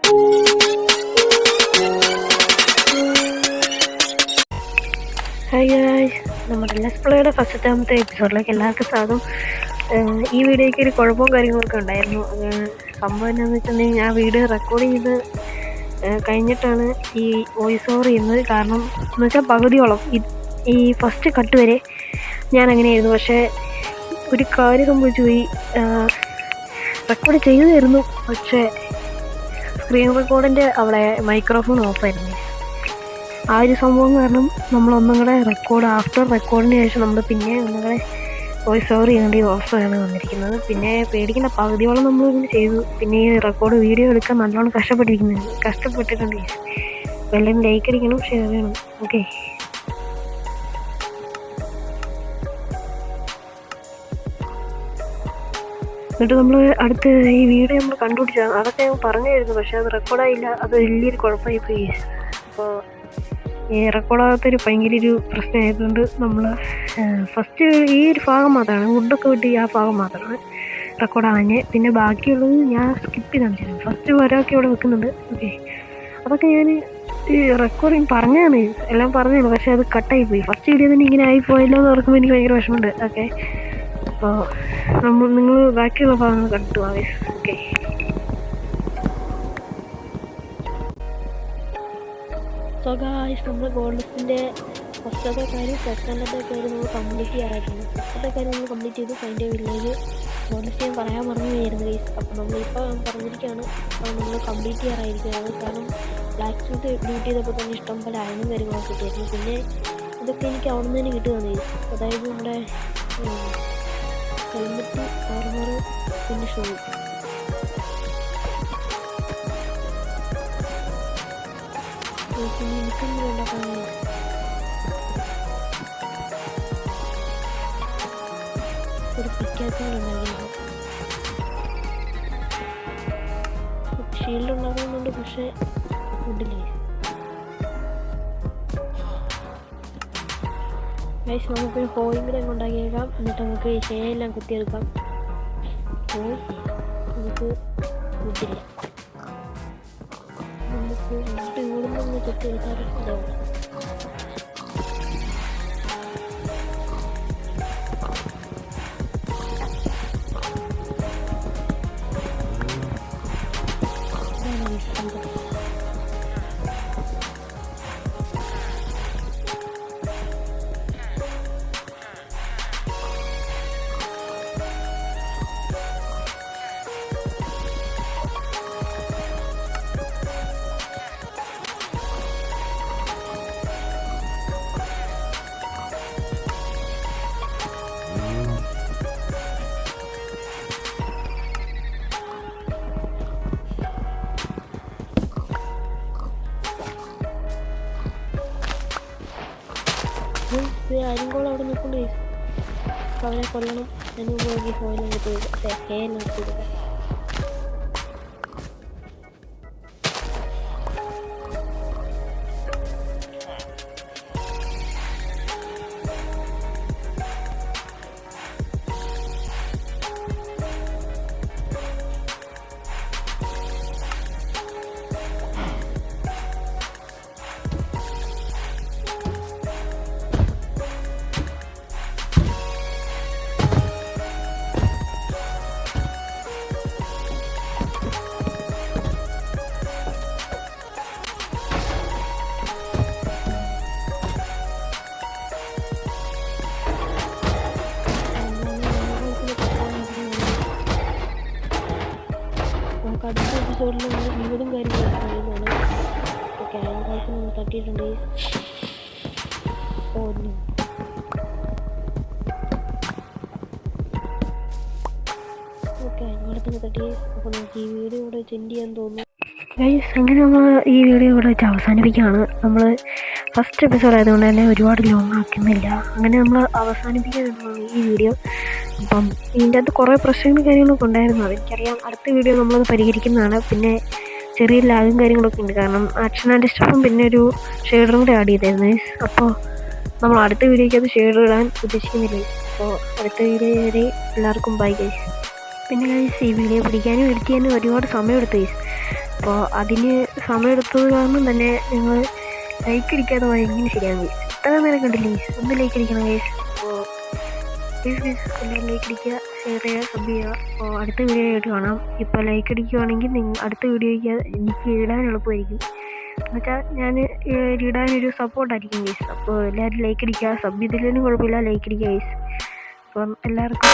Hi guys, നമ്മുടെ let's പ്ലേയുടെ ഫസ്റ്റത്തെ എപ്പിസോഡിലേക്ക് എല്ലാവർക്കും സ്വാഗതം. ഈ വീഡിയോയ്ക്ക് ഒരു കുഴപ്പവും കാര്യങ്ങളൊക്കെ ഉണ്ടായിരുന്നു. സംഭവം എന്താണെന്ന് വെച്ചിട്ടുണ്ടെങ്കിൽ ഞാൻ വീഡിയോ റെക്കോർഡ് ചെയ്ത് കഴിഞ്ഞിട്ടാണ് ഈ വോയിസ് ഓവർ ചെയ്യുന്നത്. കാരണം എന്ന് വെച്ചാൽ പകുതിയോളം ഈ ഫസ്റ്റ് കട്ട് വരെ ഞാൻ അങ്ങനെയായിരുന്നു. പക്ഷേ ഒരു കാര്യം സംഭവിച്ചു പോയി. റെക്കോർഡ് ചെയ്തായിരുന്നു, പക്ഷേ സ്ക്രീൻ റെക്കോർഡിൻ്റെ അവിടെ മൈക്രോഫോൺ ഓഫായിരുന്നു. ആ ഒരു സംഭവം കാരണം നമ്മളൊന്നും കൂടെ ആഫ്റ്റർ റെക്കോർഡിന് ശേഷം നമ്മൾ പിന്നെ ഒന്നും കൂടെ വോയിസ് ഓവർ ചെയ്യേണ്ട അവസ്ഥയാണ് വന്നിരിക്കുന്നത്. പിന്നെ പേടിക്കേണ്ട പകുതിയോളം നമ്മളിങ്ങനെ ചെയ്തു. പിന്നെ ഈ വീഡിയോ എടുക്കാൻ നല്ലോണം കഷ്ടപ്പെട്ടിട്ടുണ്ട്. എല്ലാവരും ലൈക്ക് അടിക്കണം, ഷെയർ ചെയ്യണം. ഓക്കെ, എന്നിട്ട് നമ്മൾ അടുത്ത് ഈ വീഡിയോ നമ്മൾ കണ്ടുപിടിച്ചതാണ്. അതൊക്കെ ഞാൻ പറഞ്ഞായിരുന്നു, പക്ഷെ അത് റെക്കോർഡായില്ല. അത് വലിയൊരു കുഴപ്പമായി പോയി. അപ്പോൾ ഈ റെക്കോർഡാകാത്തൊരു ഭയങ്കര ഒരു പ്രശ്നമായതുകൊണ്ട് നമ്മൾ ഫസ്റ്റ് ഈ ഒരു ഭാഗം മാത്രമാണ്, വുഡൊക്കെ വിട്ട് ആ ഭാഗം മാത്രമാണ് റെക്കോർഡാകാഞ്ഞ്. പിന്നെ ബാക്കിയുള്ളത് ഞാൻ സ്കിപ്പ് ചെയ്താണ്. ഫസ്റ്റ് വരമൊക്കെ ഇവിടെ വെക്കുന്നുണ്ട്. ഓക്കെ, അതൊക്കെ ഞാൻ ഈ റെക്കോർഡിങ് പറഞ്ഞാണ്, എല്ലാം പറഞ്ഞാണ്, പക്ഷേ അത് കട്ടായിപ്പോയി. ഫസ്റ്റ് വീഡിയോ തന്നെ ഇങ്ങനെ ആയിപ്പോയല്ലോ എന്ന് ഓർക്കുമ്പോൾ എനിക്ക് ഭയങ്കര വിഷമമുണ്ട്. ഓക്കെ, അപ്പോൾ നിങ്ങൾ ബാക്കിയുള്ള ഭാഗങ്ങൾ കണ്ടു പോകാം. ഓക്കെ, സോ ഗായ്സ്, നമ്മൾ ഗോൾഡ് ലിസ്റ്റിൻ്റെ ഫസ്റ്റത്തെ കാര്യം സെക്കൻഡത്തെ കാര്യം നമ്മൾ കംപ്ലീറ്റ് ചെയ്യാറായിട്ടുണ്ട്. ഫസ്റ്റത്തെ കാര്യം നമ്മൾ കംപ്ലീറ്റ് ചെയ്തു. ഫൈൻഡ് വില്ലേജ് ഗോൾഡ് ലിസ്റ്റ് ഞാൻ പറയാൻ മറന്നു പോയിരുന്നു ഗൈസ്. അപ്പോൾ നമ്മളിപ്പോൾ പറഞ്ഞിരിക്കുകയാണ്, അപ്പോൾ നമ്മൾ കംപ്ലീറ്റ് ചെയ്യാറായിരിക്കുന്നത്. കാരണം ബ്ലാക്ക് സ്മിത്ത് ഡ്യൂട്ടി ചെയ്തപ്പോൾ തന്നെ ഇഷ്ടം പോലെ അയണും കാര്യങ്ങളൊക്കെ കിട്ടിയായിരുന്നു. പിന്നെ ഇതൊക്കെ എനിക്ക് അവിടെ നിന്ന് തന്നെ കിട്ടുകയാണ് ഗൈസ്. അതായത് നമ്മുടെ ഹെൽമെറ്റ്, ആർമർ, പിന്നെ ഷൂ. എനിക്കൊന്നും ഉണ്ടാക്കാൻ ഒരു പിക്കാച്ചുണ്ടാക്കിയത് ഷീൽഡ് ഉണ്ടാക്കുന്നുണ്ട്, പക്ഷേ ഫുഡില്ലേ ഗൈസ്. നമുക്കൊരു ഹോയും കൂടെ ഉണ്ടാക്കിയേക്കാം. എന്നിട്ട് നമുക്ക് ഷേയെല്ലാം കുത്തിയെടുക്കാം. നമുക്ക് ഫുഡില്ല, നമുക്ക് ഇവിടുന്ന് കുത്തിയെടുക്കാറ്. അതേപോലെ അരിങ്കോളം അവിടെ നിൽക്കൊണ്ട് അവനെ കൊല്ലണം. അതിന് പോയി ഫോയിലും കിട്ടുക, ഹേയെല്ലാം കിട്ടുക. അടുത്ത എപ്പിസോഡിൽ നമ്മൾ വീടും കാര്യങ്ങളൊക്കെ കഴിയുന്നതാണ്. ഓക്കെ, അതിനകത്ത് നമ്മൾ തട്ടിയിട്ടുണ്ട്. ഓക്കെ, അതിനകത്ത് തട്ടി. അപ്പോൾ നമുക്ക് ഈ വീഡിയോ ഇവിടെ സെൻഡ് ചെയ്യാൻ തോന്നുന്നു ഗൈസ്. അങ്ങനെ നമ്മൾ ഈ വീഡിയോ ഇവിടെ വെച്ച് അവസാനിപ്പിക്കുകയാണ്. നമ്മൾ ഫസ്റ്റ് എപ്പിസോഡ് ആയതുകൊണ്ട് തന്നെ ഒരുപാട് ലോങ് ആക്കുന്നില്ല. അങ്ങനെ നമ്മൾ അവസാനിപ്പിക്കാനാണ് ഈ വീഡിയോ. അപ്പം ഇതിൻ്റെ അകത്ത് കുറേ പ്രശ്നങ്ങളും കാര്യങ്ങളൊക്കെ ഉണ്ടായിരുന്നു, അതെനിക്കറിയാം. അടുത്ത വീഡിയോ നമ്മളത് പരിഹരിക്കുന്നതാണ്. പിന്നെ ചെറിയ ലാഗും കാര്യങ്ങളൊക്കെ ഉണ്ട്, കാരണം ആക്ഷൻ ആൻഡ് സ്റ്റഫും പിന്നെ ഒരു ഷെയ്ഡറും കൂടെ ആഡ് ചെയ്തായിരുന്നു. അപ്പോൾ നമ്മൾ അടുത്ത വീഡിയോയ്ക്ക് അത് ഷെയ്ഡർ ഇടാൻ ഉദ്ദേശിക്കുന്നില്ല. അപ്പോൾ അടുത്ത വീഡിയോ വരെ എല്ലാവർക്കും ബൈ ഗൈസ്. പിന്നെ ഗൈസ്, ഈ വീഡിയോ പിടിക്കാനും എഡിറ്റ് ചെയ്യാനും ഒരുപാട് സമയം എടുത്തു ഗൈസ്. അപ്പോൾ അതിന് സമയമെടുത്തത് കാരണം തന്നെ ഞങ്ങൾ ലൈക്ക് അടിക്കാതെ പോയാൽ എങ്ങനെ ശരിയാകും ഗൈസ്? ഇത്ര നേരം കണ്ടില്ലേ ഗൈസ്? ഒന്ന് ലൈക്ക് അടിക്കണം ഗൈസ്. അപ്പോൾ പ്ലീസ് ഗൈസ് എല്ലാവരും ലൈക്ക് അടിക്കുക, ഷെയർ ചെയ്യുക, സബ് ചെയ്യുക. അപ്പോൾ അടുത്ത വീഡിയോ ആയിട്ട് കാണാം. ഇപ്പോൾ ലൈക്ക് അടിക്കുവാണെങ്കിൽ അടുത്ത വീഡിയോയ്ക്ക് എനിക്ക് ഇടാൻ എളുപ്പമായിരിക്കും. എന്നുവെച്ചാൽ ഞാൻ ഇടാനൊരു സപ്പോർട്ടായിരിക്കും ഗൈസ്. അപ്പോൾ എല്ലാവരും ലൈക്ക് അടിക്കുക, സബ് ചെയ്തില്ലെങ്കിലും കുഴപ്പമില്ല, ലൈക്ക് അടിക്കുക ഗൈസ്. അപ്പം എല്ലാവർക്കും